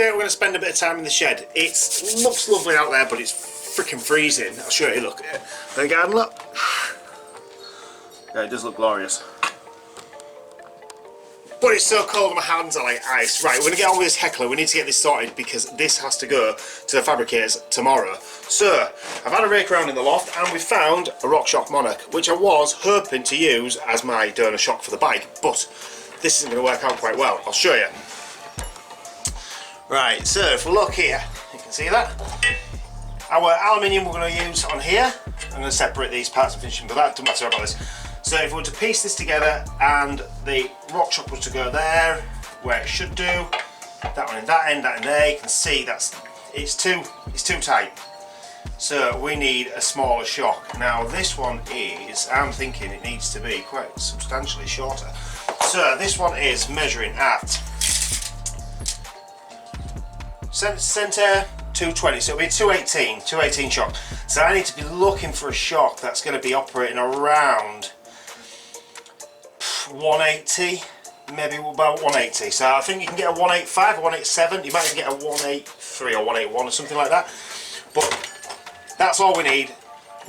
today we're going to spend a bit of time in the shed. It looks lovely out there, but it's freaking freezing. I'll show you, look. There you go, look. Yeah, it does look glorious. But it's so cold and my hands are like ice. Right, we're going to get on with this heckler. We need to get this sorted because this has to go to the fabricators tomorrow. So, I've had a rake around in the loft and we found a RockShox Monarch, which I was hoping to use as my donor shock for the bike, but this isn't going to work out quite well. I'll show you. Right, so if we look here, you can see that. Our aluminium we're going to use on here. I'm going to separate these parts and finishing, but that doesn't matter about this. So if we were to piece this together and the RockShox was to go there, where it should do, that one in that end, that in there, you can see it's too tight. So we need a smaller shock. Now this one is, I'm thinking it needs to be quite substantially shorter. So this one is measuring at centre 220, so it'll be 218 shock. So I need to be looking for a shock that's going to be operating around 180, maybe about 180. So I think you can get a 185 or 187. You might even get a 183 or 181 or something like that. But that's all we need.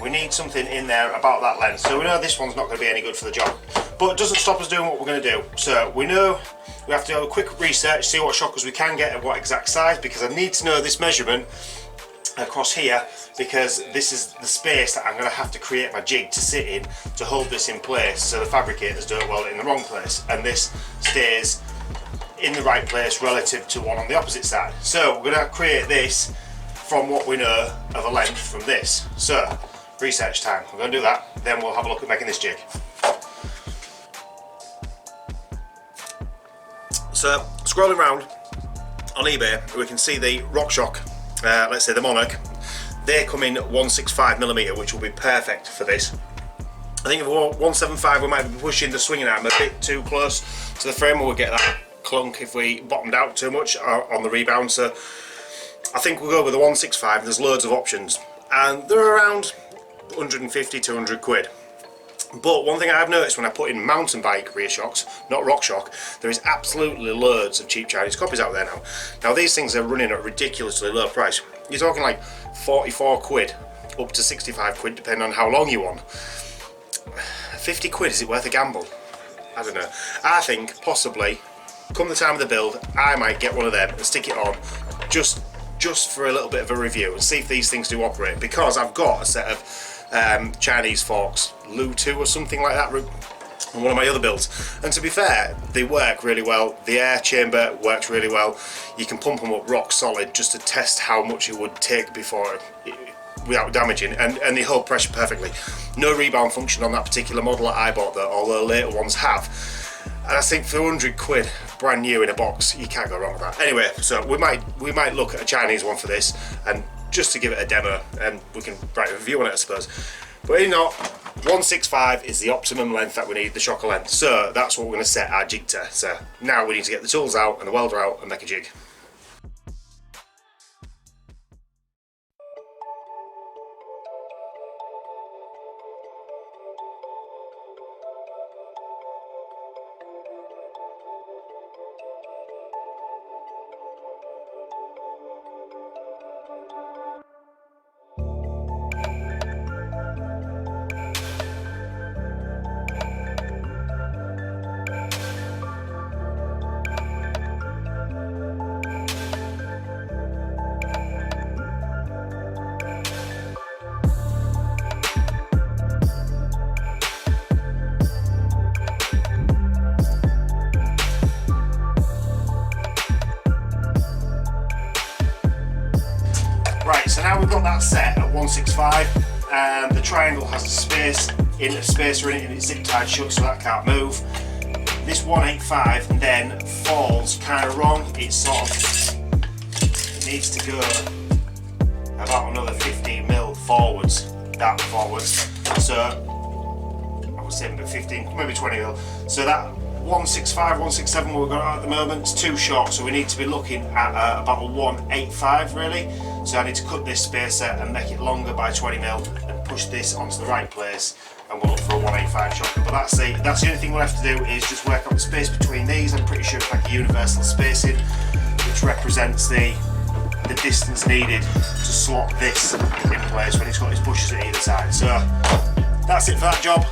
We need something in there about that length. So we know this one's not going to be any good for the job, but it doesn't stop us doing what we're going to do. So we know we have to do a quick research, see what shockers we can get and what exact size, because I need to know this measurement across here, because this is the space that I'm going to have to create my jig to sit in to hold this in place so the fabricators don't weld it in the wrong place and this stays in the right place relative to one on the opposite side. So we're going to create this from what we know of a length from this. So research time, we're going to do that, then we'll have a look at making this jig. So scrolling around on eBay, we can see the RockShox, let's say the Monarch. They come in 165mm, which will be perfect for this. I think if we want 175, we might be pushing the swinging arm a bit too close to the frame, and we'll get that clunk if we bottomed out too much on the rebound. So I think we'll go with the 165. There's loads of options, and they're around 150, 200 quid. But one thing I've noticed when I put in mountain bike rear shocks, not RockShox, there is absolutely loads of cheap Chinese copies out there now. Now these things are running at a ridiculously low price. You're talking like 44 quid up to 65 quid depending on how long you want. 50 quid, is it worth a gamble? I don't know. I think possibly come the time of the build I might get one of them and stick it on just for a little bit of a review and see if these things do operate, because I've got a set of Chinese forks, Lu 2 or something like that, on one of my other builds, and to be fair, they work really well. The air chamber works really well. You can pump them up rock solid just to test how much it would take before without damaging, and they hold pressure perfectly. No rebound function on that particular model that I bought though, although later ones have. And I think for 100 quid brand new in a box, you can't go wrong with that. Anyway, so we might look at a Chinese one for this, and just to give it a demo, and we can write a review on it I suppose. But you know, 165 is the optimum length that we need, the shocker length. So that's what we're going to set our jig to. So now we need to get the tools out and the welder out and make a jig. Right, so now we've got that set at 165, and the triangle has a spacer in it and it's zip tied shut so that can't move. This 185 then falls kind of wrong. It needs to go about another 15mm forwards, so I would say maybe 15, maybe 20mm. So that 165, 167 we've got at the moment is too short, so we need to be looking at about a 185 really. So I need to cut this spacer and make it longer by 20mm and push this onto the right place, and we'll look for a 185 shocker. But that's the only thing we'll have to do is just work out the space between these. I'm pretty sure it's like a universal spacing. We which represents the distance needed to slot this in place when it's got its bushes at either side. So that's it for that job.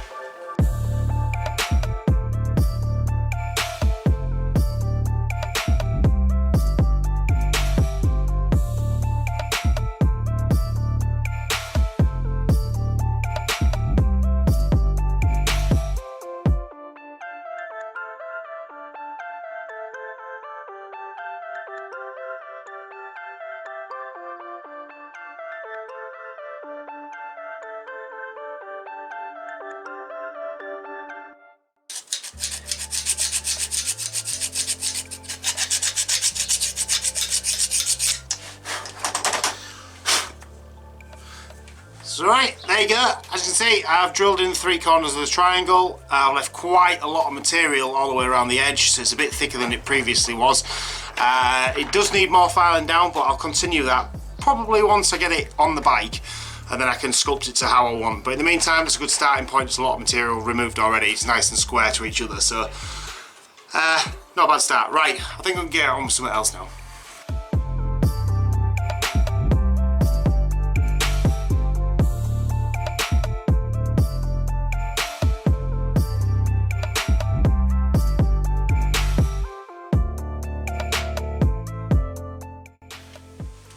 So right, there you go. As you can see, I've drilled in the 3 corners of the triangle. I've left quite a lot of material all the way around the edge, so it's a bit thicker than it previously was. It does need more filing down, but I'll continue that probably once I get it on the bike, and then I can sculpt it to how I want. But in the meantime, it's a good starting point. There's a lot of material removed already. It's nice and square to each other, so not a bad start. Right, I think we can get on with something else now.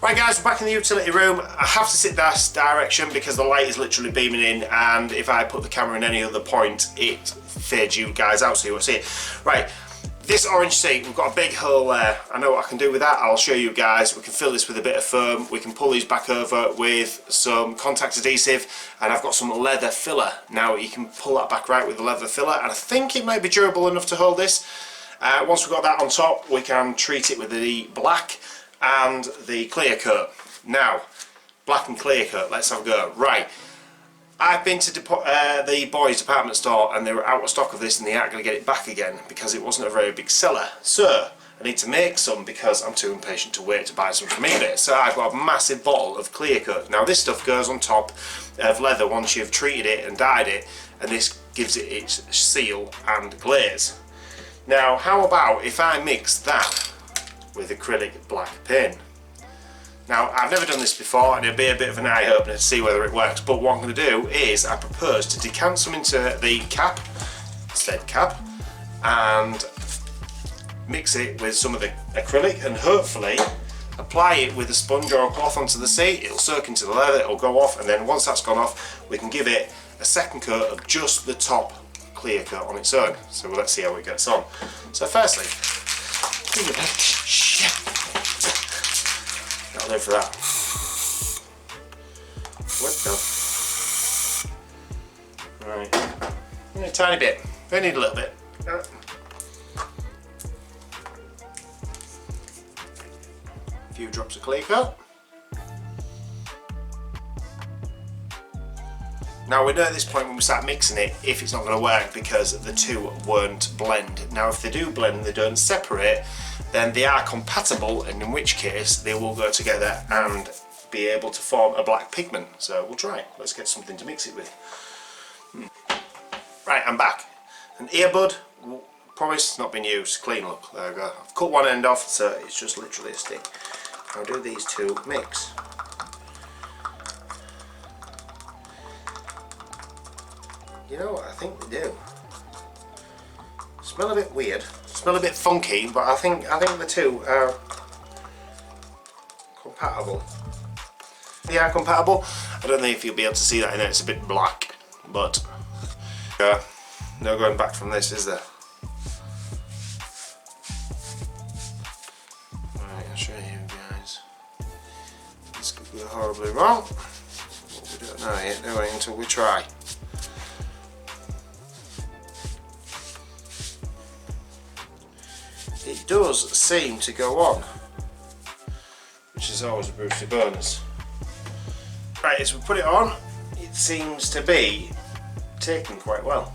Right guys, we're back in the utility room. I have to sit this direction because the light is literally beaming in, and if I put the camera in any other point, it fades you guys out so you won't see it. Right, this orange seat, we've got a big hole there. I know what I can do with that. I'll show you guys. We can fill this with a bit of foam. We can pull these back over with some contact adhesive, and I've got some leather filler. Now you can pull that back right with the leather filler, and I think it might be durable enough to hold this. Once we've got that on top, we can treat it with the black and the clear coat. Now, black and clear coat, let's have a go. Right, I've been to the boys' department store and they were out of stock of this, and they aren't going to get it back again because it wasn't a very big seller. So I need to make some because I'm too impatient to wait to buy some from eBay. So I've got a massive bottle of clear coat. Now this stuff goes on top of leather once you've treated it and dyed it, and this gives it its seal and glaze. Now how about if I mix that with acrylic black paint? Now I've never done this before, and it'll be a bit of an eye opener to see whether it works, but what I'm going to do is I propose to decant some into the cap, sled cap, and mix it with some of the acrylic, and hopefully apply it with a sponge or a cloth onto the seat. It'll soak into the leather, it'll go off, and then once that's gone off we can give it a second coat of just the top clear coat on its own. So let's see how it gets on. So firstly, that'll do for that. What the? Right, a tiny bit. We need a little bit. A few drops of clear coat. Now we know at this point when we start mixing it if it's not going to work because the two won't blend. Now if they do blend and they don't separate, then they are compatible, and in which case they will go together and be able to form a black pigment. So we'll try. Let's get something to mix it with. Right, I'm back. An earbud, promise it's not been used. Clean look, there we go. I've cut one end off so it's just literally a stick. I'll do these two mix. You know what, I think they do. Smell a bit weird, smell a bit funky, but I think the two are compatible. They are compatible. I don't know if you'll be able to see that in there, it's a bit black, but no going back from this, is there? Right, I'll show you guys. This could go horribly wrong. But we don't know yet, do we, until we try. It does seem to go on, which is always a Brucey bonus. Right, as we put it on, it seems to be taking quite well.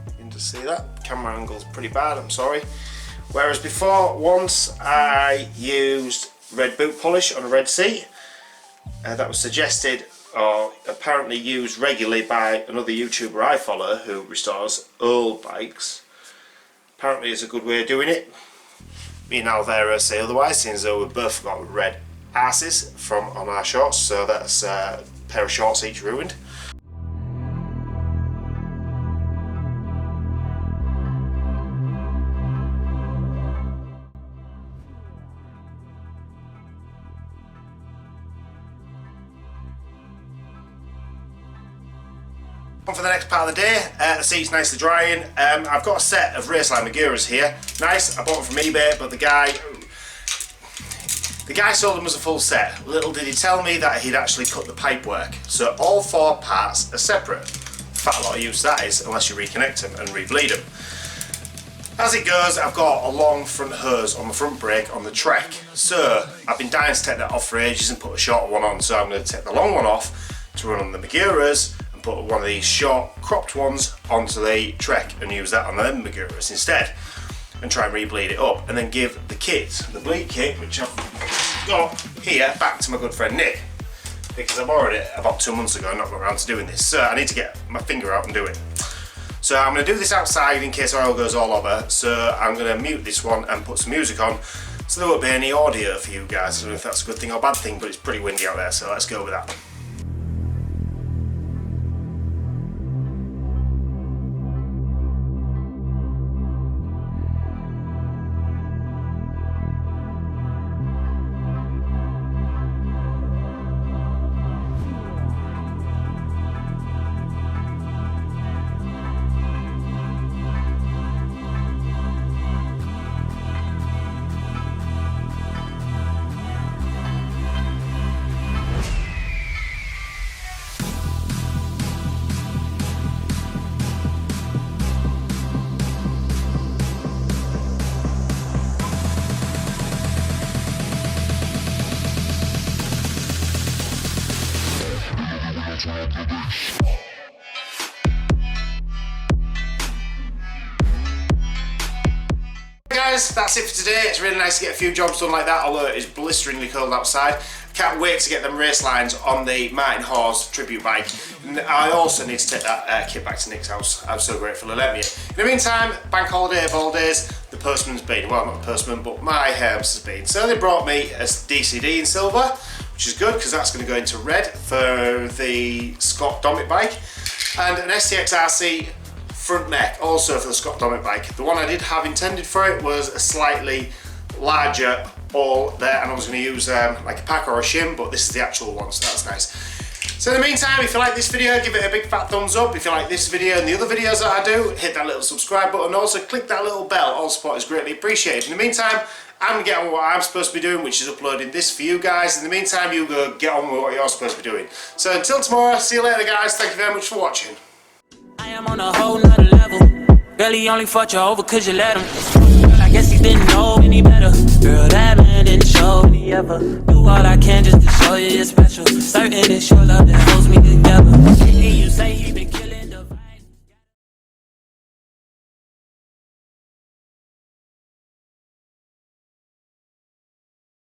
You can just see that. Camera angle's pretty bad, I'm sorry. Whereas before, once I used red boot polish on a red seat, that was suggested or apparently used regularly by another YouTuber I follow who restores old bikes. Apparently it's a good way of doing it. Me and Alvera say otherwise, since though we've both got red asses from on our shorts, so that's a pair of shorts each ruined. On for the next part of the day. The seat's nicely drying. I've got a set of Raceline Maguras here. Nice, I bought them from eBay, but the guy sold them as a full set. Little did he tell me that he'd actually cut the pipe work. So all 4 parts are separate. Fat lot of use that is, unless you reconnect them and re-bleed them. As it goes, I've got a long front hose on the front brake on the Trek. So I've been dying to take that off for ages and put a shorter one on. So I'm going to take the long one off to run on the Maguras, put one of these short cropped ones onto the Trek and use that on the Maguras instead, and try and re-bleed it up, and then give the kit, the bleed kit, which I've got here, back to my good friend Nick, because I borrowed it about 2 months ago and not got around to doing this, so I need to get my finger out and do it. So I'm going to do this outside in case oil goes all over, so I'm going to mute this one and put some music on so there won't be any audio for you guys. I don't know if that's a good thing or bad thing, but it's pretty windy out there, so let's go with that. Guys, that's it for today. It's really nice to get a few jobs done like that, although it is blisteringly cold outside. Can't wait to get them race lines on the Martin Hawes tribute bike. And I also need to take that kit back to Nick's house. I'm so grateful he let me. In the meantime, bank holiday of all days, the postman's been, well, not the postman, but my Hermes has been. So they brought me a DCD in silver, which is good because that's going to go into red for the Scott Domit bike, and an STX RC front neck also for the Scott Domit bike. The one I did have intended for it was a slightly larger all there, and I was going to use like a pack or a shim, but this is the actual one, so that's nice. So in the meantime, if you like this video, give it a big fat thumbs up. If you like this video and the other videos that I do, hit that little subscribe button. Also click that little bell. All support is greatly appreciated. In the meantime, I'm going to get on with what I'm supposed to be doing, which is uploading this for you guys. In the meantime, you go get on with what you're supposed to be doing. So until tomorrow, see you later guys. Thank you very much for watching. I am on a whole nother level. Girl, he only fucked you over cause you let him. Girl, I guess he didn't know any better. Girl, that man didn't show me ever. Do all I can just to show you you're special. Certain it's your love that holds me.